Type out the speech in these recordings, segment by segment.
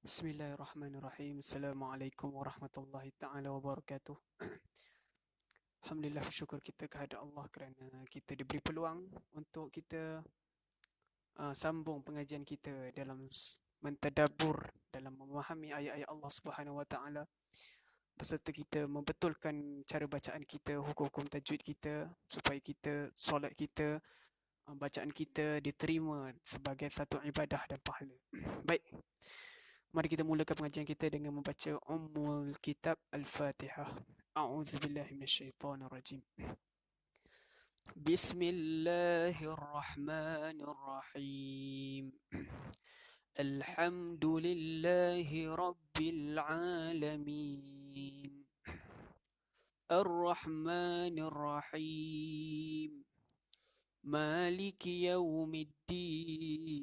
Bismillahirrahmanirrahim. Assalamualaikum warahmatullahi ta'ala wabarakatuh. Alhamdulillah, bersyukur kita kehadrat Allah kerana kita diberi peluang untuk kita sambung pengajian kita dalam mentadabbur, dalam memahami ayat-ayat Allah Subhanahu wa taala, beserta kita membetulkan cara bacaan kita, hukum-hukum tajwid kita, supaya kita solat kita, bacaan kita diterima sebagai satu ibadah dan pahala. Baik. Mari kita mulakan pengajian kita dengan membaca Ummul Kitab Al-Fatihah. A'udzubillahi minasyaitonirrajim. Bismillahirrahmanirrahim. Alhamdulillahi Rabbil Alamin. Ar-Rahmanir Rahim. Maliki Yawmiddin.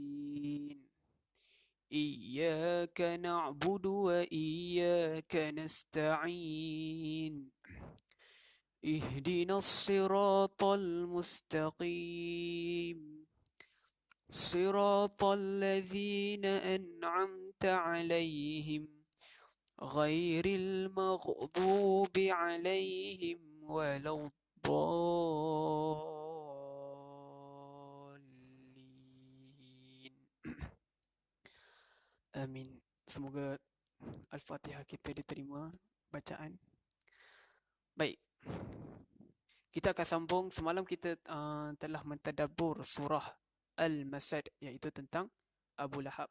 إياك نعبد وإياك نستعين اهدنا الصراط المستقيم صراط الذين أنعمت عليهم غير المغضوب عليهم ولا الضالين. Amin. Semoga Al-Fatihah kita diterima bacaan. Baik. Kita akan sambung. Semalam kita telah mentadabbur surah Al-Masad, iaitu tentang Abu Lahab.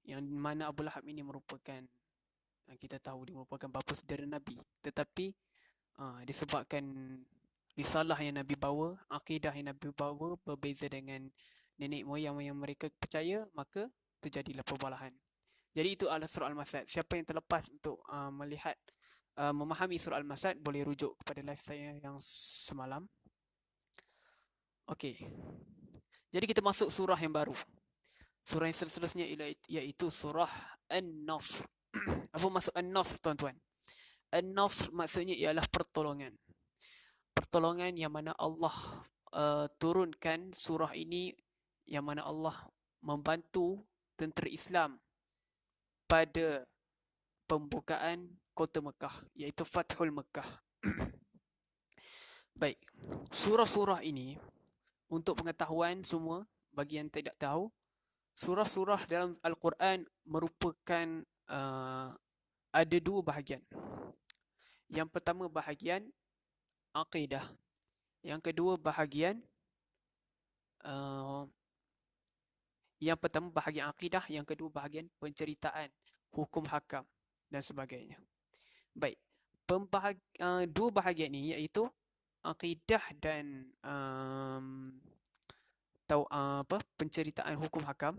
Yang mana Abu Lahab ini merupakan, kita tahu dia merupakan bapa saudara Nabi. Tetapi disebabkan risalah yang Nabi bawa, akidah yang Nabi bawa berbeza dengan nenek moyang yang mereka percaya, maka terjadilah perbalahan. Jadi itu adalah surah Al-Masad. Siapa yang terlepas untuk melihat, memahami surah Al-Masad, boleh rujuk kepada live saya yang semalam. Okey. Jadi kita masuk surah yang baru. Surah yang seterusnya iaitu surah An-Nasr. Apa maksud An-Nasr, tuan-tuan? An-Nasr maksudnya ialah pertolongan. Pertolongan yang mana Allah turunkan surah ini, yang mana Allah membantu tentera Islam pada pembukaan kota Mekah, iaitu Fathul Mekah. Baik, surah-surah ini, untuk pengetahuan semua, bagi yang tidak tahu, surah-surah dalam Al-Quran merupakan ada dua bahagian. Yang pertama bahagian akidah, yang kedua bahagian yang pertama bahagian akidah, yang kedua bahagian penceritaan, hukum hakam dan sebagainya. Baik, dua bahagian ini iaitu akidah dan penceritaan hukum hakam,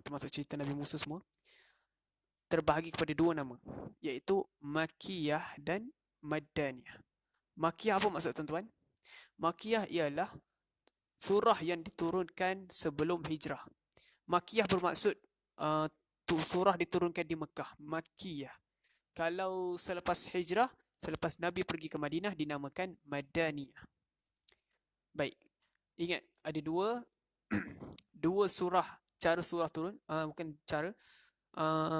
termasuk cerita Nabi Musa semua, terbahagi kepada dua nama, iaitu Makkiyah dan Madaniyah. Makkiyah apa maksud tuan-tuan? Makkiyah ialah surah yang diturunkan sebelum hijrah. Makkiyah bermaksud surah diturunkan di Mekah, Makkiyah. Kalau selepas hijrah, selepas Nabi pergi ke Madinah, dinamakan Madaniyah. Baik, ingat ada dua surah, cara surah turun, bukan cara,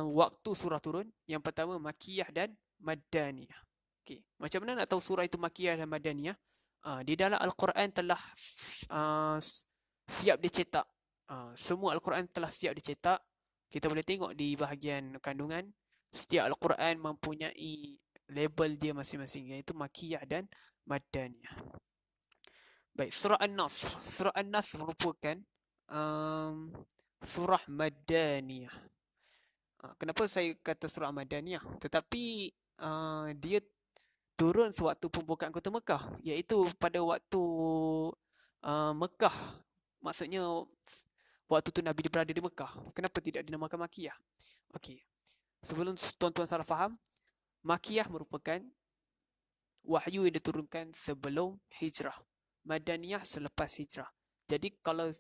waktu surah turun. Yang pertama Makkiyah dan Madaniyah. Okay. Macam mana nak tahu surah itu Makkiyah dan Madaniyah? Di dalam Al-Quran telah siap dicetak. Semua Al-Quran telah siap dicetak. Kita boleh tengok di bahagian kandungan, setiap Al-Quran mempunyai label dia masing-masing, iaitu Makkiyah dan Madaniyah. Baik, surah An-Nasr. Surah An-Nasr merupakan surah Madaniyah. Kenapa saya kata surah Madaniyah? Tetapi dia turun sewaktu pembukaan kota Mekah, iaitu pada waktu Mekah. Maksudnya waktu tu Nabi berada di Mekah. Kenapa tidak dinamakan Makkiyah? Okey. Sebelum tuan-tuan salah faham, Makkiyah merupakan wahyu yang diturunkan sebelum hijrah. Madaniyah selepas hijrah. Jadi kalau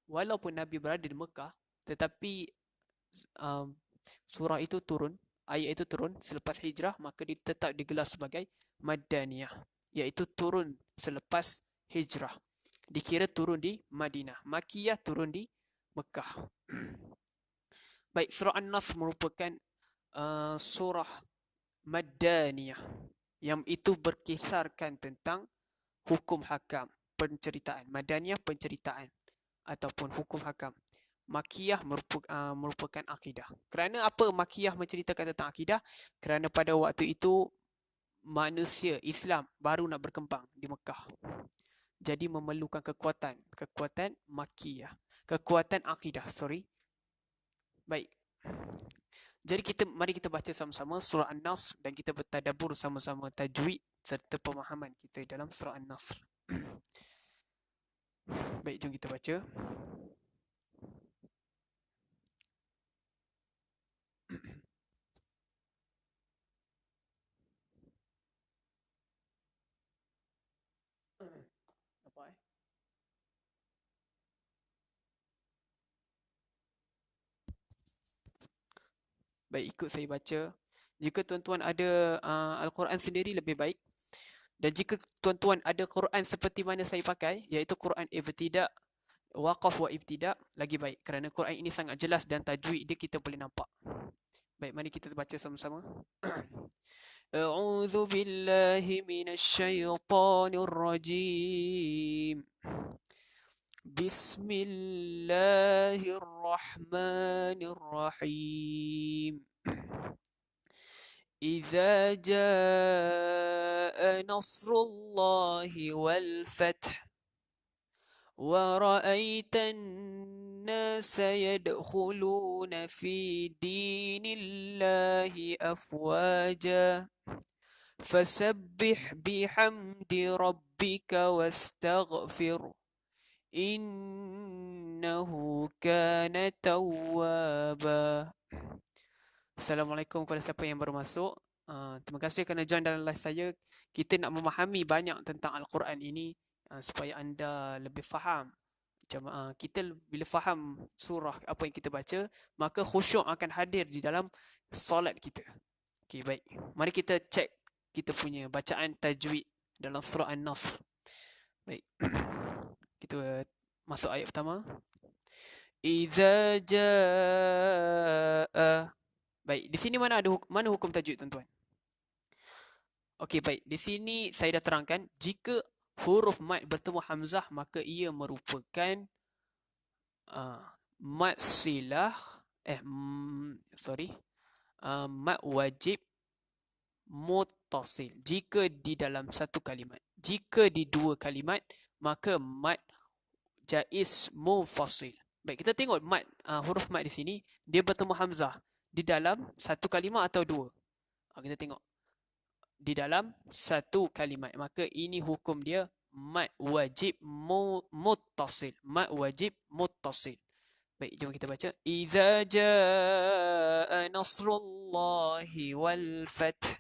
walaupun Nabi berada di Mekah, tetapi surah itu turun, ayat itu turun selepas hijrah, maka dia tetap digelar sebagai Madaniyah, iaitu turun selepas hijrah. Dikira turun di Madinah. Makkiyah turun di Mekah. Baik, surah An-Nasr merupakan surah Madaniyah yang itu berkisarkan tentang hukum hakam, penceritaan. Madaniyah penceritaan ataupun hukum hakam. Makiyah merupakan akidah. Kerana apa Makiyah menceritakan tentang akidah? Kerana pada waktu itu manusia Islam baru nak berkembang di Mekah. Jadi memerlukan kekuatan Makiyah, kekuatan akidah, sorry. Baik. Jadi mari kita baca sama-sama surah An-Nasr dan kita bertadabbur sama-sama tajwid serta pemahaman kita dalam surah An-Nasr. Baik, jom kita baca. Apa Baik, ikut saya baca. Jika tuan-tuan ada Al-Quran sendiri lebih baik. Dan jika tuan-tuan ada Quran seperti mana saya pakai, iaitu Quran Ibtidak, Waqaf wa Ibtidak, lagi baik. Kerana Quran ini sangat jelas dan tajwid dia kita boleh nampak. Baik, mari kita baca sama-sama. A'udzu billahi minasyaitonir rajim. Bismillahirrahmanirrahim. إذا جاء نصر الله والفتح ورأيت الناس يدخلون في دين الله أفواجا فسبح بحمد ربك واستغفر إنه كان توابا. Assalamualaikum kepada siapa yang baru masuk. Terima kasih kerana join dalam live saya. Kita nak memahami banyak tentang Al-Quran ini supaya anda lebih faham. Macam kita bila faham surah apa yang kita baca, maka khusyuk akan hadir di dalam solat kita. Okey, baik. Mari kita cek kita punya bacaan tajwid dalam surah An-Nasr. Baik. Kita masuk ayat pertama. Iza jaa. Baik, di sini mana hukum tajwid tuan-tuan? Okey, baik. Di sini saya dah terangkan jika huruf mad bertemu hamzah maka ia merupakan mad silah mad wajib muttasil jika di dalam satu kalimat. Jika di dua kalimat maka mad jaiz munfasil. Baik, kita tengok mad huruf mad di sini dia bertemu hamzah di dalam satu kalimat atau dua. Kita tengok di dalam satu kalimat, maka ini hukum dia mad wajib muttasil. Mad wajib muttasil. Baik, jom kita baca. Iza jaa nasrullahi wal fath.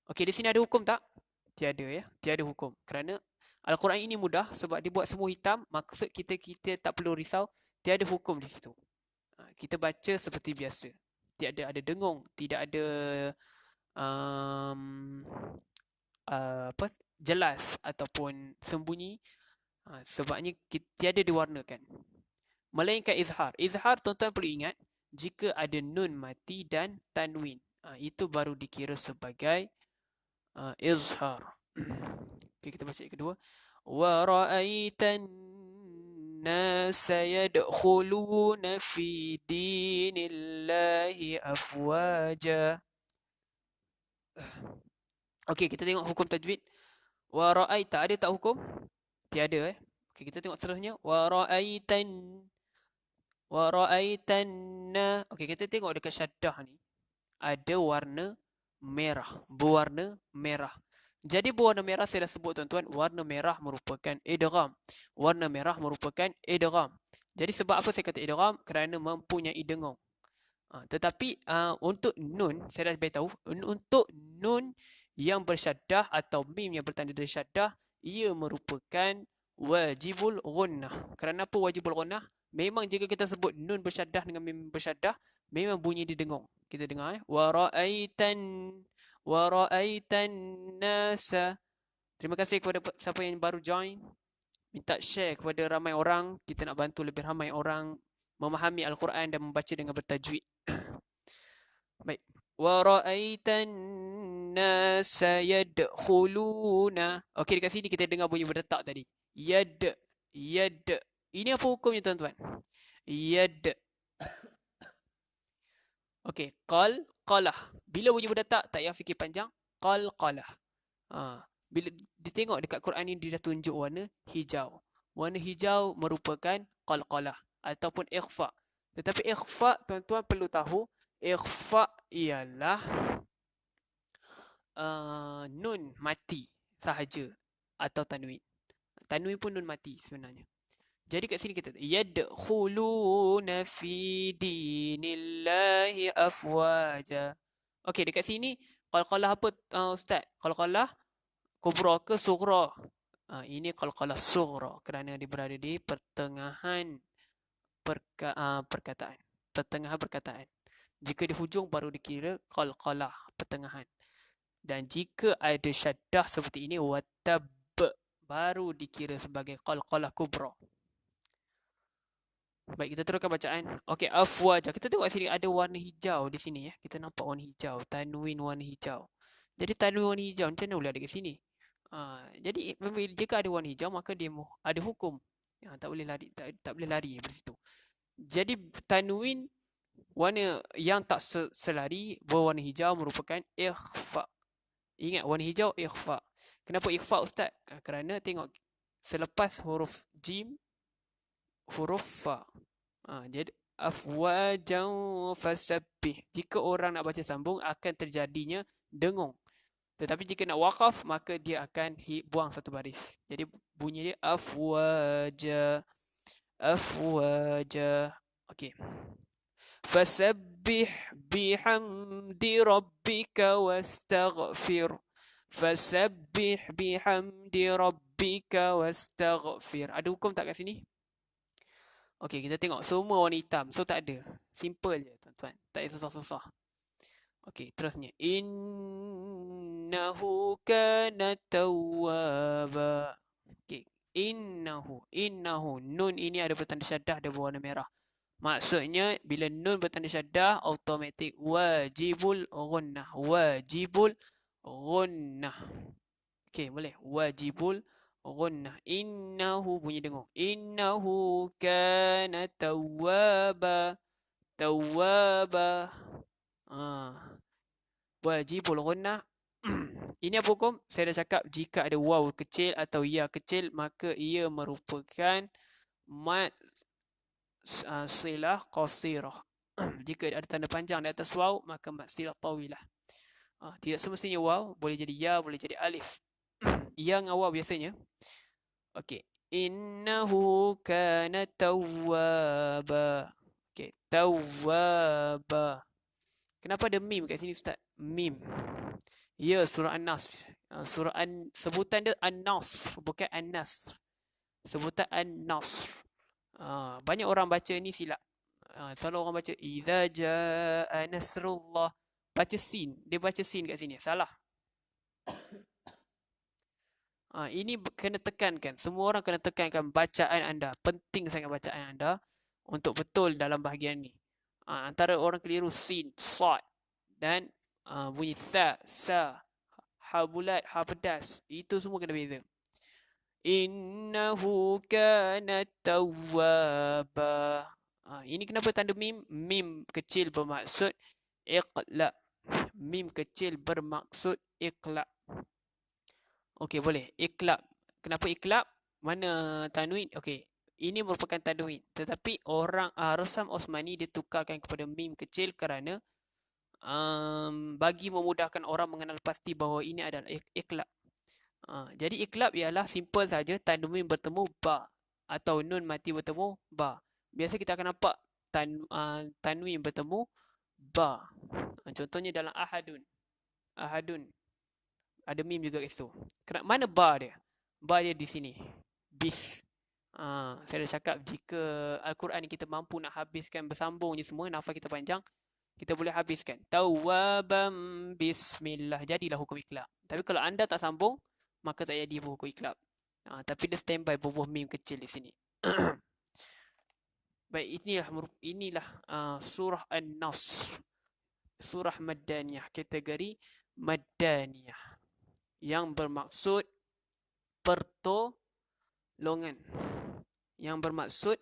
Okey, di sini ada hukum tak? Tiada ya, tiada hukum. Kerana Al-Quran ini mudah sebab dibuat semua hitam, maksud kita tak perlu risau, tiada hukum di situ. Kita baca seperti biasa. Tiada ada dengung, tidak ada jelas ataupun sembunyi. Sebabnya tiada diwarnakan. Melainkan izhar. Izhar tuan-tuan perlu ingat, jika ada nun mati dan tanwin, itu baru dikira sebagai izhar. Okay, kita baca yang kedua. Wa ra'aitan nasa yadkhuluna fi dinillahi afwaja. Okey, kita tengok hukum tajwid. Wa ra'aita, ada tak hukum? Tiada Okey, kita tengok seterusnya. Wa ra'aitan. Okey, kita tengok dekat syaddah ni ada warna merah, berwarna merah. Jadi berwarna merah saya dah sebut tuan-tuan, warna merah merupakan idgham. Warna merah merupakan idgham. Jadi sebab apa saya kata idgham? Kerana mempunyai dengung. Tetapi untuk nun, saya dah beritahu, untuk nun yang bersyaddah atau mim yang bertanda dari syaddah, ia merupakan wajibul ghunnah. Kerana apa wajibul ghunnah? Memang jika kita sebut nun bersyaddah dengan mim bersyaddah, memang bunyi didengung. Kita dengar wa ra'aitan nasa. Terima kasih kepada siapa yang baru join. Minta share kepada ramai orang. Kita nak bantu lebih ramai orang memahami Al-Quran dan membaca dengan bertajwid. Baik. Wa ra'aitan nasa yadkhuluna. Okey, dekat sini kita dengar bunyi berdetak tadi. Yad. Ini apa hukumnya tuan-tuan? Yad. Okey, qalah. Bila bunyi berdetak, tak payah fikir panjang. Qalah. Bila ditengok dekat Quran ni, dia dah tunjuk warna hijau. Warna hijau merupakan qalqalah ataupun ikhfa. Tetapi ikhfa, tuan-tuan perlu tahu, ikhfa ialah nun mati sahaja atau tanwin. Tanwin pun nun mati sebenarnya. Jadi kat sini kita yadkhuluna fi dinillahi afwaja. Okey, dekat sini qalqalah apa ustaz? Qalqalah kubra ke sughra? Ini qalqalah sughra kerana dia berada di pertengahan perkataan. Pertengahan perkataan. Jika di hujung baru dikira qalqalah pertengahan. Dan jika ada syaddah seperti ini watab, baru dikira sebagai qalqalah kubra. Baik, kita teruskan bacaan. Okey, afwaja. Kita tengok sini ada warna hijau di sini ya. Kita nampak warna hijau, tanwin warna hijau. Jadi tanwin warna hijau macam mana boleh ada kat sini? Jadi jika ada warna hijau maka dia ada hukum. Tak boleh lari, tak boleh lari dari situ. Jadi tanwin warna yang tak selari berwarna hijau merupakan ikhfa. Ingat, warna hijau ikhfa. Kenapa ikhfa ustaz? Kerana tengok selepas huruf jim huruf fa. Jadi afwajan fasabbih. Jika orang nak baca sambung akan terjadinya dengung. Tetapi jika nak waqaf maka dia akan buang satu baris. Jadi bunyi dia afwaja. Okey. Fasabbih bihamdi rabbika wastaghfir. Fasabbih bihamdi rabbika wastaghfir. Ada hukum tak kat sini? Okey, kita tengok semua warna hitam. So tak ada. Simple je tuan-tuan. Tak ada susah-susah. Okey, terusnya. Innahu kana tawwaba. Okey, innahu. Nun ini ada bertanda syaddah, ada berwarna merah. Maksudnya bila nun bertanda syaddah, automatik wajibul ghunnah. Wajibul ghunnah. Okey, boleh. Wajibul ghunnah. Innahu, bunyi dengung. Innahu kana tawwaba. Tawwaba. Wajibul ghunnah. Ini apa hukum? Saya dah cakap jika ada waw kecil atau ya kecil maka ia merupakan mad silah qasirah. Jika ada tanda panjang di atas waw maka mad silah tawilah. Tidak semestinya waw, boleh jadi ya, boleh jadi alif. Ya dengan waw biasanya. Okey. Innahu kana tawwaba. Okey, tawwaba. Kenapa ada mim kat sini ustaz? Mim. Ya, surah An-Nas. Sebutan dia An-Nas, bukan An-Nas. Sebutan An-Nas. Banyak orang baca ni silap. Selalu orang baca idza jaa nasrullah. Baca sin. Dia baca sin kat sini. Salah. Ini kena tekankan. Semua orang kena tekankan bacaan anda. Penting sangat bacaan anda untuk betul dalam bahagian ni. Antara orang keliru sin, sad dan bunyi tha, sa, ha bulat, ha pedas. Itu semua kena beza. Innahu kana tawwaba. Ini kenapa tanda mim? Mim kecil bermaksud iqla. Mim kecil bermaksud iqla. Okey, boleh. Iqlab. Kenapa iqlab? Mana tanwin? Okey. Ini merupakan tanwin. Tetapi orang Rasam Osmani dia tukarkan kepada mim kecil kerana bagi memudahkan orang mengenal pasti bahawa ini adalah iqlab. Jadi iqlab ialah simple saja tanwin bertemu ba atau nun mati bertemu ba. Biasa kita akan nampak tanwin bertemu ba. Contohnya dalam ahadun. Ahadun. Ada mim juga kat situ. Mana ba dia? Ba dia di sini. Bis. Saya dah cakap jika Al-Quran ni kita mampu nak habiskan bersambung je semua, nafas kita panjang, kita boleh habiskan. Tawwabam bismillah. Jadilah hukum iqlab. Tapi kalau anda tak sambung, maka tak jadi hukum iqlab. Tapi dia standby bubuh mim kecil di sini. Baik, inilah surah An-Nasr, surah Madaniyah, kategori Madaniyah, yang bermaksud pertolongan, yang bermaksud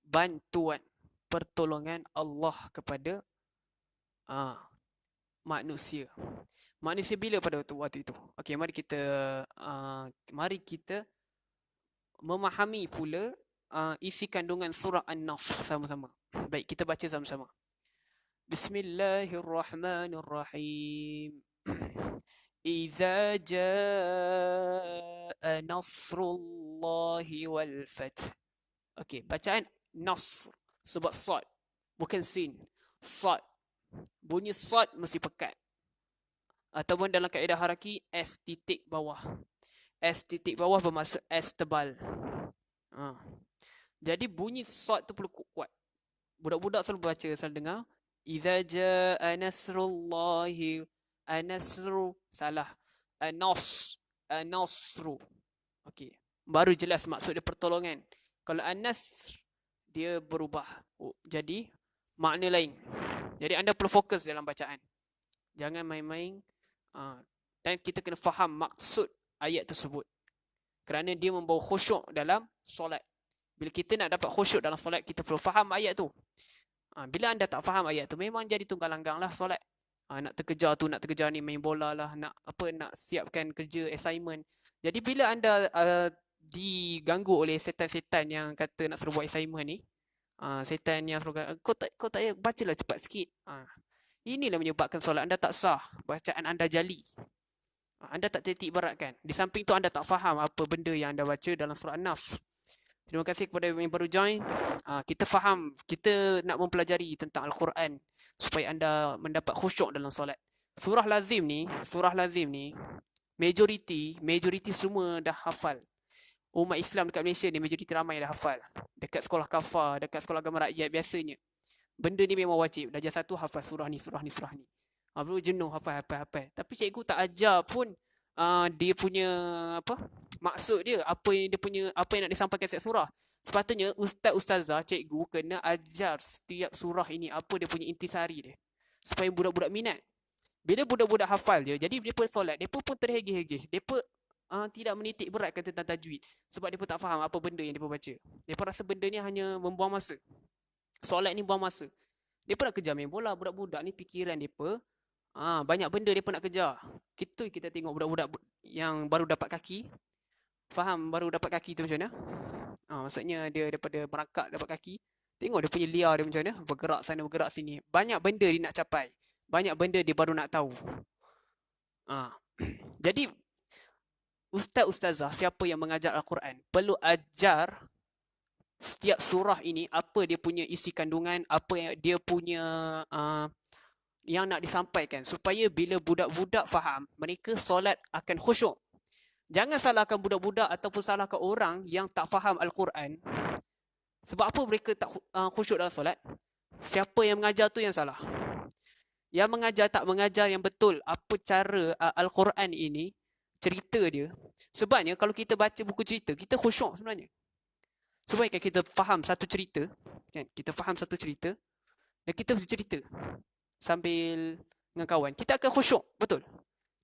bantuan, pertolongan Allah kepada uh, manusia. Manusia bila pada waktu itu? Okey, mari kita memahami pula isi kandungan surah An-Nasr sama-sama. Baik, kita baca sama-sama. Bismillahirrahmanirrahim. Idza jaa nasrullahi wal fath. Okey, bacaan Nasr sebab sad, bukan sin. Sad. Bunyi sad mesti pekat. Ataupun dalam kaedah haraki S titik bawah. S titik bawah bermaksud S tebal. Jadi bunyi sad tu perlu kuat. Budak-budak selalu baca, selalu dengar idza jaa nasrullahi, anasru salah, anasru. Okey, baru jelas maksud dia pertolongan. Kalau an-nasr dia berubah jadi makna lain. Jadi anda perlu fokus dalam bacaan, jangan main-main. Dan kita kena faham maksud ayat tersebut, kerana dia membawa khusyuk dalam solat. Bila kita nak dapat khusyuk dalam solat, kita perlu faham ayat tu. Bila anda tak faham ayat tu, memang jadi tunggal langgang lah solat. Nak terkejar tu, nak terkejar ni, main bola lah, nak siapkan kerja, assignment. Jadi bila anda diganggu oleh setan-setan yang kata nak suruh buat assignment ni, setan yang suruh kau tak payah, bacalah cepat sikit. Inilah menyebabkan solat anda tak sah, bacaan anda jali. Anda tak titik beratkan. Di samping tu anda tak faham apa benda yang anda baca dalam surah An-Nasr. Terima kasih kepada yang baru join. Kita faham, kita nak mempelajari tentang Al-Quran supaya anda mendapat khusyuk dalam solat. Surah Lazim ni, majoriti semua dah hafal. Umat Islam dekat Malaysia ni majoriti ramai dah hafal. Dekat sekolah kafar, dekat sekolah agama rakyat biasanya, benda ni memang wajib. Darjah 1 hafal surah ni. Belum jenuh hafal. Tapi cikgu tak ajar pun dia punya maksud dia, apa yang nak disampaikan setiap surah. Sepatutnya ustazah, cikgu kena ajar setiap surah ini apa dia punya intisari dia, supaya budak-budak minat. Bila budak-budak hafal je, jadi depa solat, depa pun terhegeh-hegeh. Depa tidak menitik beratkan tentang tajwid, sebab depa tak faham apa benda yang depa baca. Depa rasa benda ni hanya membuang masa. Solat ni buang masa. Depa nak kejar main bola. Budak-budak ni fikiran depa banyak benda depa nak kejar. Kita tengok budak-budak yang baru dapat kaki. Faham baru dapat kaki tu macam mana? Maksudnya dia daripada merangkak dapat kaki. Tengok dia punya liar dia macam mana, bergerak sana bergerak sini. Banyak benda dia nak capai. Banyak benda dia baru nak tahu. Jadi ustaz-ustazah, siapa yang mengajar Al-Quran, perlu ajar setiap surah ini apa dia punya isi kandungan, apa yang dia punya yang nak disampaikan, supaya bila budak-budak faham, mereka solat akan khusyuk. Jangan salahkan budak-budak ataupun salahkan orang yang tak faham Al-Quran. Sebab apa mereka tak khusyuk dalam solat? Siapa yang mengajar tu yang salah. Yang mengajar tak mengajar yang betul apa cara Al-Quran ini, cerita dia. Sebabnya kalau kita baca buku cerita, kita khusyuk sebenarnya. Sebaiknya kita faham satu cerita, kan? Kita faham satu cerita dan kita bercerita sambil dengan kawan, kita akan khusyuk, betul?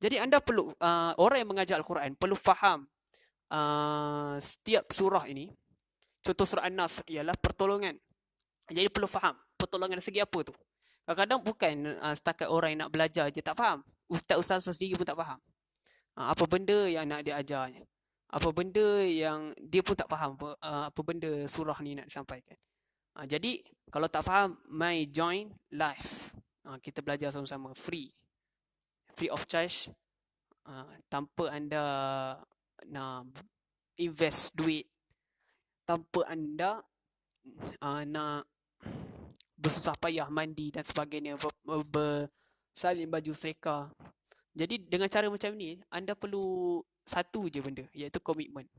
Jadi anda perlu, orang yang mengajar Al-Quran perlu faham setiap surah ini. Contoh surah An-Nasr ialah pertolongan. Jadi perlu faham pertolongan dari segi apa tu. Kadang-kadang bukan setakat orang yang nak belajar je tak faham. Ustaz-ustaz sendiri pun tak faham apa benda yang nak dia ajarnya. Apa benda yang dia pun tak faham apa benda surah ni nak disampaikan. Jadi kalau tak faham, mai join live. Kita belajar sama-sama, free of charge, tanpa anda nak invest duit, tanpa anda nak bersusah payah mandi dan sebagainya, bersalin baju sereka. Jadi dengan cara macam ni, anda perlu satu je benda, iaitu komitmen.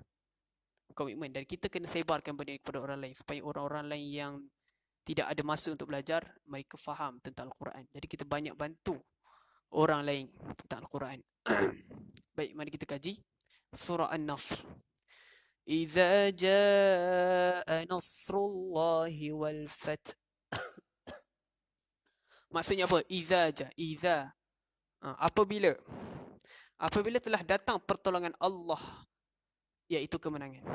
Dan kita kena sebarkan benda kepada orang lain, supaya orang-orang lain yang tidak ada masa untuk belajar, mereka faham tentang Al-Quran. Jadi kita banyak bantu orang lain tentang Al-Quran. Baik, mari kita kaji surah An-Nasr. Idza jaa nasrullahi wal fath. Maksudnya apa? Idza. Apabila telah datang pertolongan Allah, iaitu kemenangan.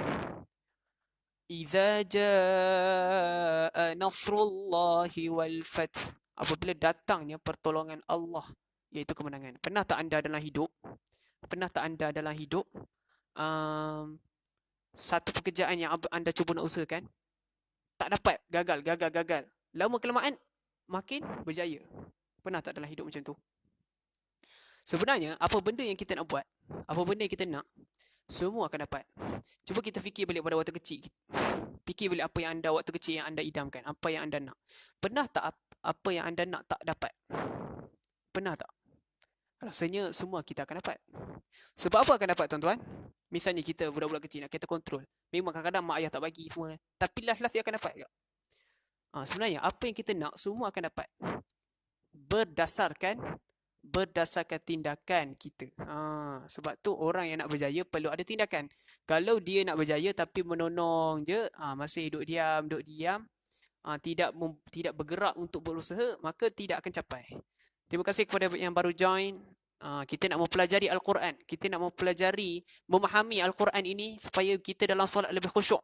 Idza jaa nasrullahi wal fath. Apabila datangnya pertolongan Allah, iaitu kemenangan. Pernah tak anda dalam hidup satu pekerjaan yang anda cuba nak usahakan, tak dapat, gagal. Lama kelamaan makin berjaya. Pernah tak dalam hidup macam tu? Sebenarnya apa benda yang kita nak buat, apa benda yang kita nak, semua akan dapat. Cuba kita fikir balik pada waktu kecil. Fikir balik apa yang anda waktu kecil yang anda idamkan, apa yang anda nak. Pernah tak apa yang anda nak tak dapat? Pernah tak? Rasanya semua kita akan dapat. Sebab apa akan dapat, tuan-tuan? Misalnya kita budak-budak kecil nak kita kontrol. Memang kadang-kadang mak ayah tak bagi semua, tapi last-last dia akan dapat ke? Sebenarnya apa yang kita nak semua akan dapat. Berdasarkan tindakan kita. Sebab tu orang yang nak berjaya perlu ada tindakan. Kalau dia nak berjaya tapi menonong je, masih duduk diam, tidak bergerak untuk berusaha, maka tidak akan capai. Terima kasih kepada yang baru join. Kita nak mempelajari Al-Quran. Kita nak memahami Al-Quran ini supaya kita dalam solat lebih khusyuk.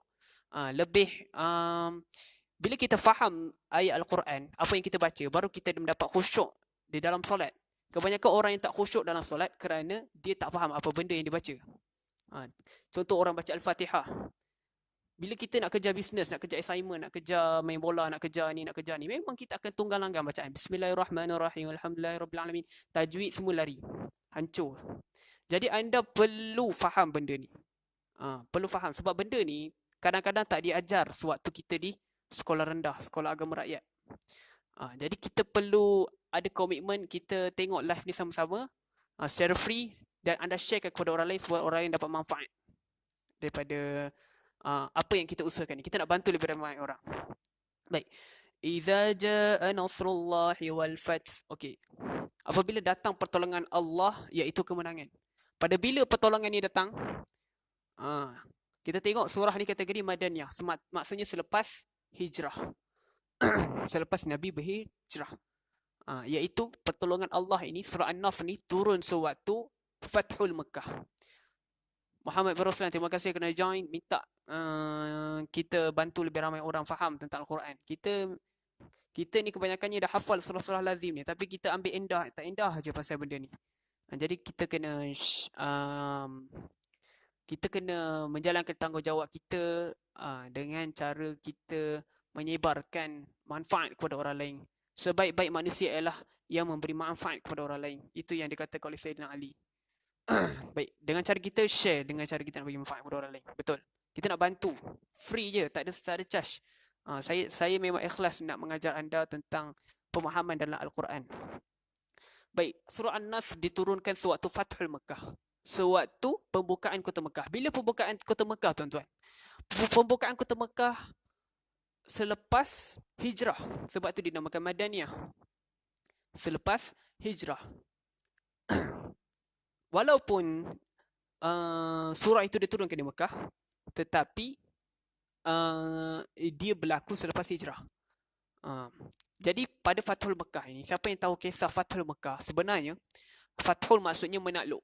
Bila kita faham ayat Al-Quran, apa yang kita baca, baru kita mendapat khusyuk di dalam solat. Kebanyakan orang yang tak khusyuk dalam solat kerana dia tak faham apa benda yang dia baca. Contoh orang baca Al-Fatihah. Bila kita nak kerja bisnes, nak kerja assignment, nak kerja main bola, nak kerja ni, memang kita akan tunggang langgang bacaan. Bismillahirrahmanirrahim. Alhamdulillahirabbil alamin. Tajwid semua lari. Hancur. Jadi anda perlu faham benda ni. Perlu faham sebab benda ni kadang-kadang tak diajar sewaktu kita di sekolah rendah, sekolah agama rakyat. Jadi kita perlu ada komitmen, kita tengok live ni sama-sama secara free dan anda share kepada orang lain supaya orang lain dapat manfaat daripada apa yang kita usahakan ni. Kita nak bantu lebih ramai orang. Baik. Idza jaa nasrullahi wal fath. Okey. Apabila datang pertolongan Allah, iaitu kemenangan. Pada bila pertolongan ni datang? Kita tengok surah ni kategori Madaniyah. Maksudnya selepas hijrah. Selepas Nabi berhijrah. Iaitu pertolongan Allah ini, surah An-Nasr ni turun sewaktu Fathul Mekah. Muhammad bin Ruslan, terima kasih kerana join. Minta kita bantu lebih ramai orang faham tentang Al-Quran. Kita ni kebanyakannya dah hafal surah-surah lazim ni, tapi kita ambil tak endah je pasal benda ni. Jadi kita kena menjalankan tanggungjawab kita dengan cara kita menyebarkan manfaat kepada orang lain. Sebaik-baik manusia ialah yang memberi manfaat kepada orang lain. Itu yang dikatakan oleh Sayyidina Ali. Baik, dengan cara kita share, dengan cara kita nak bagi manfaat kepada orang lain. Betul. Kita nak bantu. Free je, tak ada charge. Saya memang ikhlas nak mengajar anda tentang pemahaman dalam Al-Quran. Baik, surah An-Nasr diturunkan sewaktu Fathul Mekah. Sewaktu pembukaan kota Mekah. Bila pembukaan kota Mekah, tuan-tuan? Pembukaan kota Mekah selepas hijrah. Sebab tu dinamakan Madaniyah. Selepas hijrah. Walaupun surah itu diturunkan di Mekah, tetapi dia berlaku selepas hijrah. Jadi pada Fathul Mekah ini, siapa yang tahu kisah Fathul Mekah? Sebenarnya Fathul maksudnya menakluk.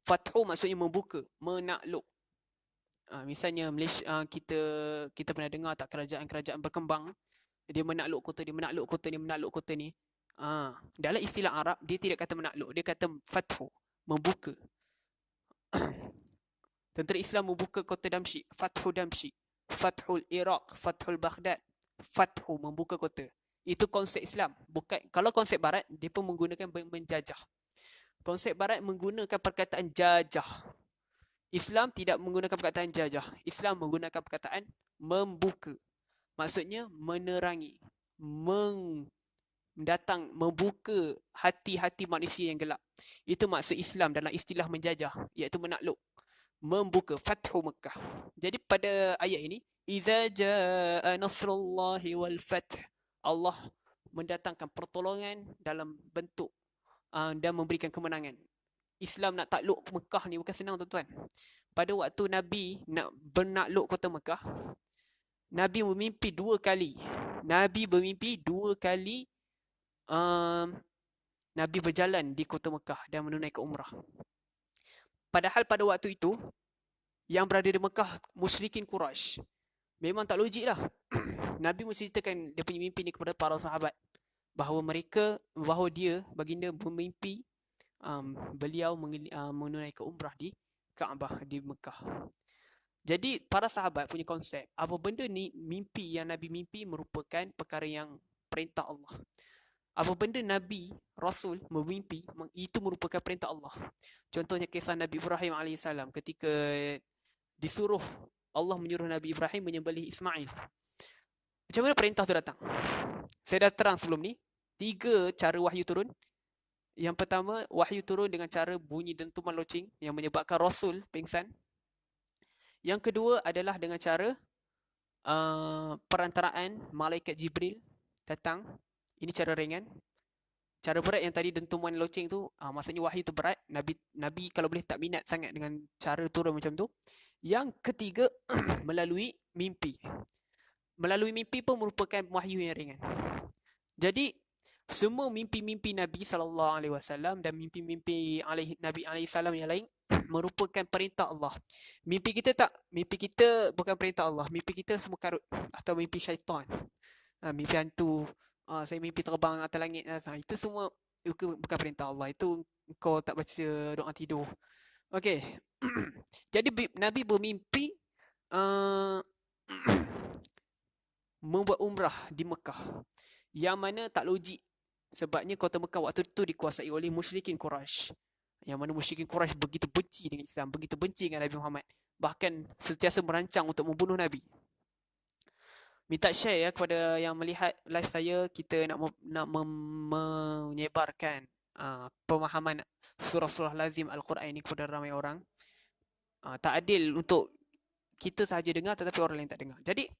Fathu maksudnya membuka, menakluk. Misalnya Malaysia, kita pernah dengar tak kerajaan-kerajaan berkembang, dia menakluk kota ni. Dalam istilah Arab dia tidak kata menakluk, dia kata fathu, membuka. Tentera Islam membuka kota Damsyik, Fathu Damsyik, Fathul Iraq, Fathul Baghdad. Fathu, membuka kota. Itu konsep Islam. Bukan, kalau konsep Barat dia pun menggunakan menjajah. Konsep Barat menggunakan perkataan jajah. Islam tidak menggunakan perkataan jajah. Islam menggunakan perkataan membuka. Maksudnya menerangi, membuka hati-hati manusia yang gelap. Itu maksud Islam dalam istilah menjajah, iaitu menakluk, membuka. Fathu Mekah. Jadi pada ayat ini, idza jaa nasrullahi wal fath, Allah mendatangkan pertolongan dalam bentuk dan memberikan kemenangan. Islam nak takluk Mekah ni bukan senang, tuan-tuan. pada waktu Nabi nak bernakluk kota Mekah, Nabi bermimpi 2 kali. Nabi bermimpi 2 kali Nabi berjalan di kota Mekah dan menunaikan umrah. Padahal pada waktu itu, yang berada di Mekah musyrikin Quraisy. Memang tak logik lah. Nabi menceritakan dia punya mimpi ni kepada para sahabat, bahawa dia, baginda bermimpi beliau menunaikan umrah di Kaabah di Mekah. Jadi para sahabat punya konsep, apa benda ni mimpi yang Nabi mimpi merupakan perkara yang perintah Allah. Apa benda Nabi, Rasul memimpi, itu merupakan perintah Allah. Contohnya kisah Nabi Ibrahim AS ketika disuruh, Allah menyuruh Nabi Ibrahim menyembelih Ismail. Macam mana perintah tu datang? Saya dah terang sebelum ni, 3 cara wahyu turun. Yang pertama, wahyu turun dengan cara bunyi dentuman loceng yang menyebabkan Rasul pingsan. Yang kedua adalah dengan cara perantaraan malaikat Jibril datang. Ini cara ringan. Cara berat yang tadi dentuman loceng tu, maksudnya wahyu tu berat. Nabi kalau boleh tak minat sangat dengan cara turun macam tu. Yang ketiga, melalui mimpi. Melalui mimpi pun merupakan wahyu yang ringan. Jadi semua mimpi-mimpi Nabi SAW dan mimpi-mimpi Nabi SAW yang lain merupakan perintah Allah. Mimpi kita tak. Mimpi kita bukan perintah Allah. Mimpi kita semua karut atau mimpi syaitan. Mimpi hantu. Saya mimpi terbang atas langit. Itu semua bukan perintah Allah. Itu kau tak baca doa tidur. Okey. Jadi Nabi bermimpi membuat umrah di Mekah, yang mana tak logik. Sebabnya kota Mekah waktu itu dikuasai oleh musyrikin Quraisy. Yang mana musyrikin Quraisy begitu benci dengan Islam, begitu benci dengan Nabi Muhammad. Bahkan sentiasa merancang untuk membunuh Nabi. Minta share ya kepada yang melihat live saya, kita nak menyebarkan pemahaman surah-surah lazim Al-Quran ini kepada ramai orang. Tak adil untuk kita sahaja dengar tetapi orang lain tak dengar. Jadi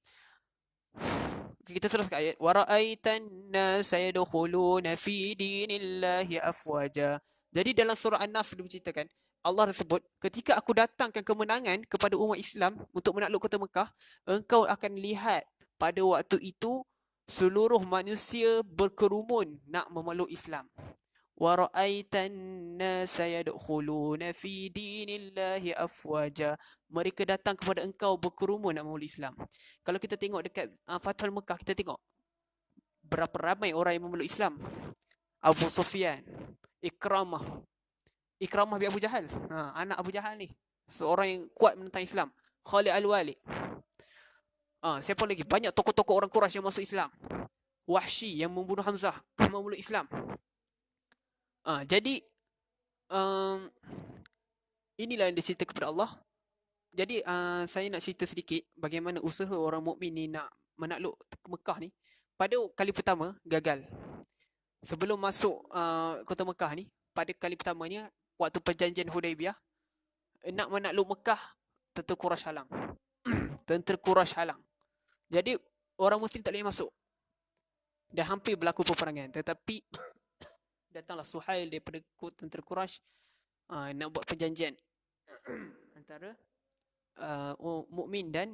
kita teruskan ayat, wa ra'aitan nasa yadkhuluna fi dinillahi afwaja. Jadi dalam surah An-Nas diceritakan, Allah sebut, ketika aku datangkan kemenangan kepada umat Islam untuk menakluk kota Mekah, engkau akan lihat pada waktu itu seluruh manusia berkerumun nak memeluk Islam. Wa ra'aitan nasa yadkhuluna fi dinillahi afwaja. Mereka datang kepada engkau berkerumun nak memeluk Islam. Kalau kita tengok dekat Fathul Mekah, kita tengok berapa ramai orang yang memeluk Islam. Abu Sufyan, Ikramah bin Abu Jahal, anak Abu Jahal ni, seorang yang kuat menentang Islam. Khalid Al-Walid. Siapa lagi? Banyak tokoh-tokoh orang Quraisy yang masuk Islam. Wahsy yang membunuh Hamzah memeluk Islam. Jadi inilah yang dicerita kepada Allah. Jadi saya nak cerita sedikit bagaimana usaha orang mukmin ni nak menakluk Mekah ni. Pada kali pertama gagal. Sebelum masuk kota Mekah ni, pada kali pertamanya waktu perjanjian Hudaibiyah, nak menakluk Mekah, tentera Quraisy halang. Tentera Quraisy halang. Jadi orang muslim tak boleh masuk. Dan hampir berlaku peperangan. Tetapi datanglah Suhail daripada tentera Quraisy nak buat perjanjian antara mukmin dan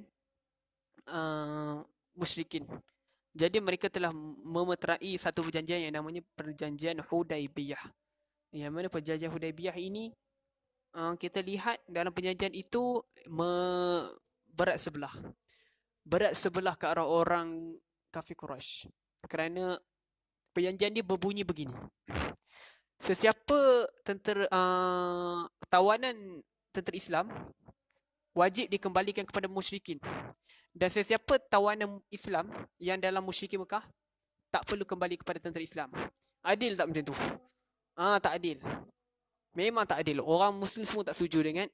musyrikin. Jadi mereka telah memeterai satu perjanjian yang namanya perjanjian Hudaibiyah. Yang mana perjanjian Hudaibiyah ini, kita lihat dalam perjanjian itu berat sebelah ke arah orang kafir Quraisy. Kerana perjanjian dia berbunyi begini. Sesiapa tawanan tentera Islam wajib dikembalikan kepada musyrikin. Dan sesiapa tawanan Islam yang dalam musyrikin Mekah tak perlu kembali kepada tentera Islam. Adil tak macam tu? Tak adil. Memang tak adil. Orang muslim semua tak setuju dengan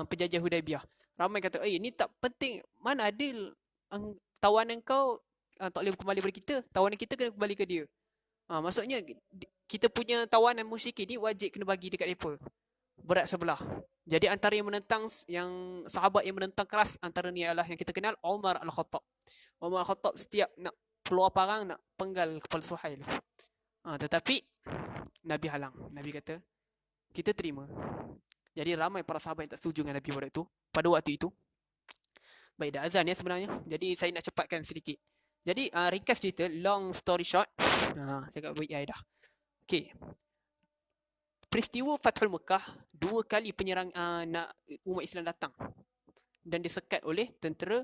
perjanjian Hudaibiyah. Ramai kata, ni tak penting. Mana adil? Tawanan kau tak boleh kembali kepada kita. Tawanan kita kena kembali ke dia. Maksudnya kita punya tawanan musyrikin ni wajib kena bagi dekat mereka. Berat sebelah. Jadi antara yang menentang, yang sahabat yang menentang keras antara ni adalah yang kita kenal Umar Al-Khattab. Umar Al-Khattab setiap nak keluar parang nak penggal kepala Suhail. Tetapi Nabi halang. Nabi kata, kita terima. Jadi ramai para sahabat yang tak setuju dengan Nabi pada waktu itu. Baik, dah azan ya sebenarnya. Jadi saya nak cepatkan sedikit. Jadi ringkas cerita, long story short. Saya kat baik dah. Okey. Peristiwa Fathul Mekah, 2 kali penyerang nak umat Islam datang dan disekat oleh tentera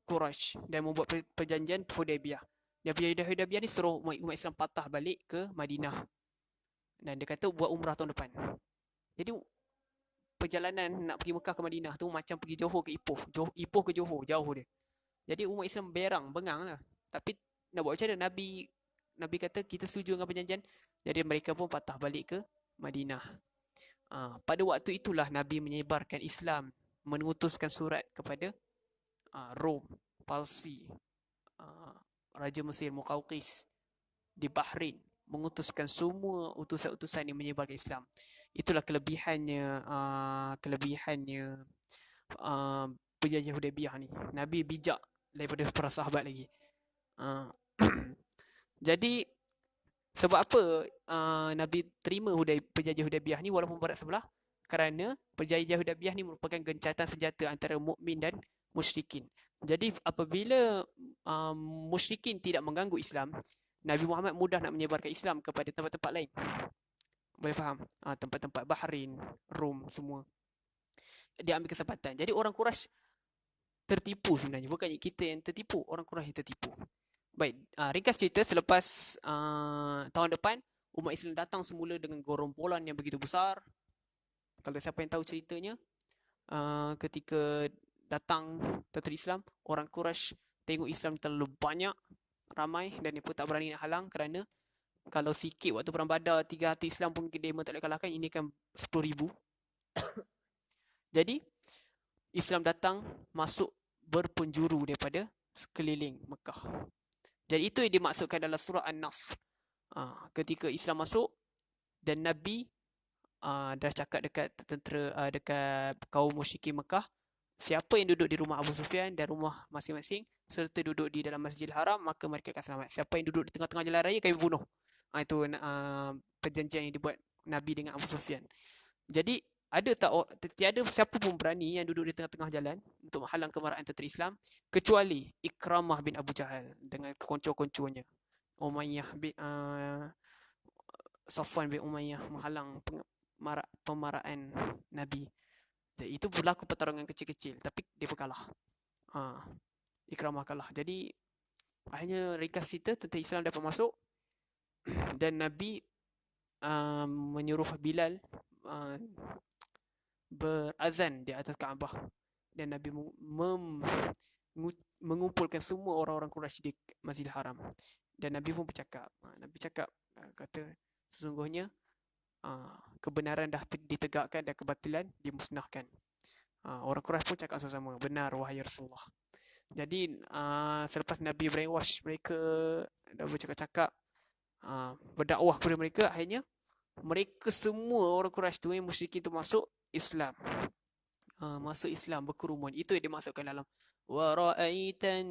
Quraisy dan membuat perjanjian Hudaybiyah. Dan perjanjian Hudaybiyah ni suruh umat Islam patah balik ke Madinah. Dan dia kata buat umrah tahun depan. Jadi perjalanan nak pergi Mekah ke Madinah tu macam pergi Johor ke Ipoh. Ipoh ke Johor, jauh dia. Jadi umat Islam bengang lah. Tapi nak buat macam mana? Nabi kata kita setuju dengan perjanjian. Jadi mereka pun patah balik ke Madinah. Pada waktu itulah Nabi menyebarkan Islam, mengutuskan surat kepada Rom, Parsi, Raja Mesir Muqawqis di Bahrain, mengutuskan semua utusan-utusan yang menyebarkan Islam. Itulah kelebihannya perjanjian Hudaybiyah ni. Nabi bijak daripada para sahabat lagi. Jadi sebab apa Nabi terima perjanjian Hudaybiyah ni walaupun berat sebelah? Kerana perjanjian Hudaybiyah ni merupakan gencatan senjata antara mukmin dan musyrikin. Jadi apabila musyrikin tidak mengganggu Islam, Nabi Muhammad mudah nak menyebarkan Islam kepada tempat-tempat lain. Boleh faham? Tempat-tempat Bahrain, Rom, semua. Dia ambil kesempatan. Jadi orang Quraisy tertipu sebenarnya. Bukannya kita yang tertipu, orang Quraisy yang tertipu. Baik, ringkas cerita, selepas tahun depan, umat Islam datang semula dengan gerombolan yang begitu besar. Kalau siapa yang tahu ceritanya, ketika datang tentera Islam, orang Quraisy tengok Islam terlalu banyak, ramai, dan mereka tak berani nak halang kerana kalau sikit waktu perang Badar 300 Islam pun mereka tak boleh kalahkan. Ini kan 10,000. Jadi Islam datang masuk berpenjuru daripada sekeliling Mekah. Jadi itu yang dimaksudkan dalam surah An-Nasr. Ketika Islam masuk dan Nabi dah cakap dekat tentera, dekat kaum musyrikin Mekah, siapa yang duduk di rumah Abu Sufyan dan rumah masing-masing serta duduk di dalam Masjidil Haram, maka mereka akan selamat. Siapa yang duduk di tengah-tengah jalan raya, kami bunuh. Itu perjanjian yang dibuat Nabi dengan Abu Sufyan. Jadi tiada siapa pun berani yang duduk di tengah-tengah jalan untuk menghalang kemarahan tentera Islam kecuali Ikramah bin Abu Jahal dengan konco-konconya, Umayyah bin Safwan bin Umayyah, menghalang pemarahan Nabi. Dan itu berlaku pertarungan kecil-kecil, tapi dia kalah. Ikramah kalah. Jadi akhirnya ringkas cerita, tentera Islam dapat masuk dan Nabi menyuruh Bilal berazan di atas Kaabah, dan Nabi mengumpulkan semua orang-orang Quraisy di Masjidil Haram, dan Nabi pun bercakap. Nabi cakap, kata sesungguhnya kebenaran dah ditegakkan dan kebatilan dimusnahkan. Orang Quraisy pun cakap sama-sama, benar wahai Rasulullah. Jadi selepas Nabi brainwash mereka dan bercakap-cakap, berdakwah kepada mereka, akhirnya mereka semua orang Quraisy tu yang musyrikin tu masuk Islam. Masuk Islam berkerumun. Itu yang dimaksudkan dalam wa ra'aitan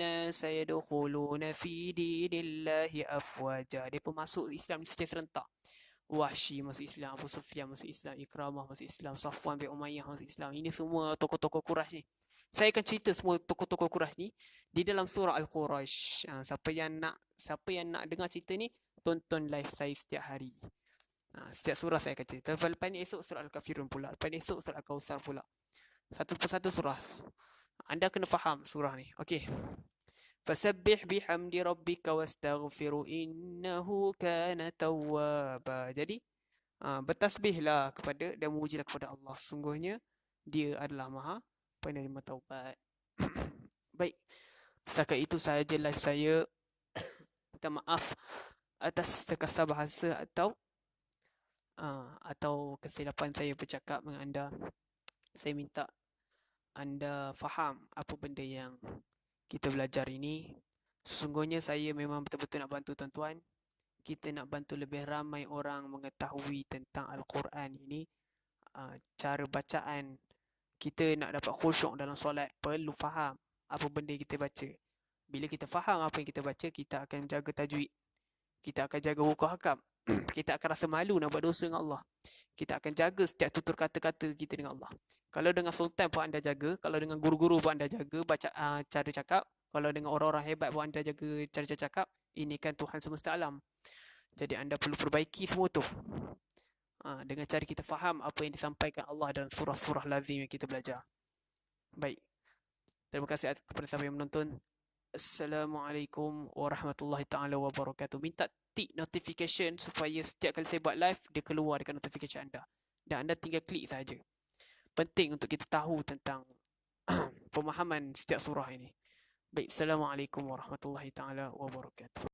nasa yadkhuluna fi dinillahi afwaja. Dia pun masuk Islam secara serentak. Wahsy masuk Islam, Abu Sufyan masuk Islam, Ikramah masuk Islam, Safwan bin Umayyah masuk Islam. Ini semua tokoh-tokoh Quraisy ni. Saya akan cerita semua tokoh-tokoh Quraisy ni di dalam surah Al-Quraisy. Siapa yang nak dengar cerita ni, tonton live saya setiap hari. Setiap surah saya akan cerita. Lepas ni esok surah Al-Kafirun pula. Lepas ni esok surah Al-Kawthar pula. Satu persatu surah. Anda kena faham surah ni. Okey. Fasabbih bihamdi rabbika wastaghfiru innahu kana tawwaba. Jadi bertasbihlah kepada dan memujilah kepada Allah. Sungguhnya dia adalah Maha penerima taubat. Baik. Setakat itu sahaja live saya. Minta maaf atas terkasar bahasa atau kesilapan saya bercakap dengan anda. Saya minta anda faham apa benda yang kita belajar ini. Sesungguhnya saya memang betul-betul nak bantu tuan-tuan. Kita nak bantu lebih ramai orang mengetahui tentang Al-Quran ini. Cara bacaan. Kita nak dapat khusyuk dalam solat, perlu faham apa benda yang kita baca. Bila kita faham apa yang kita baca, kita akan jaga tajwid, kita akan jaga hukum hakam, kita akan rasa malu nak buat dosa dengan Allah. Kita akan jaga setiap tutur kata-kata kita dengan Allah. Kalau dengan sultan pun anda jaga, kalau dengan guru-guru pun anda jaga cara cakap, kalau dengan orang-orang hebat pun anda jaga cara cakap. Ini kan Tuhan semesta alam. Jadi anda perlu perbaiki semua tu. Dengan cara kita faham apa yang disampaikan Allah dalam surah-surah lazim yang kita belajar. Baik. Terima kasih kepada siapa yang menonton. Assalamualaikum warahmatullahi taala wabarakatuh. Minta tick notification supaya setiap kali saya buat live dia keluar dekat notification anda. Dan anda tinggal klik saja. Penting untuk kita tahu tentang pemahaman setiap surah ini. Baik, assalamualaikum warahmatullahi taala wabarakatuh.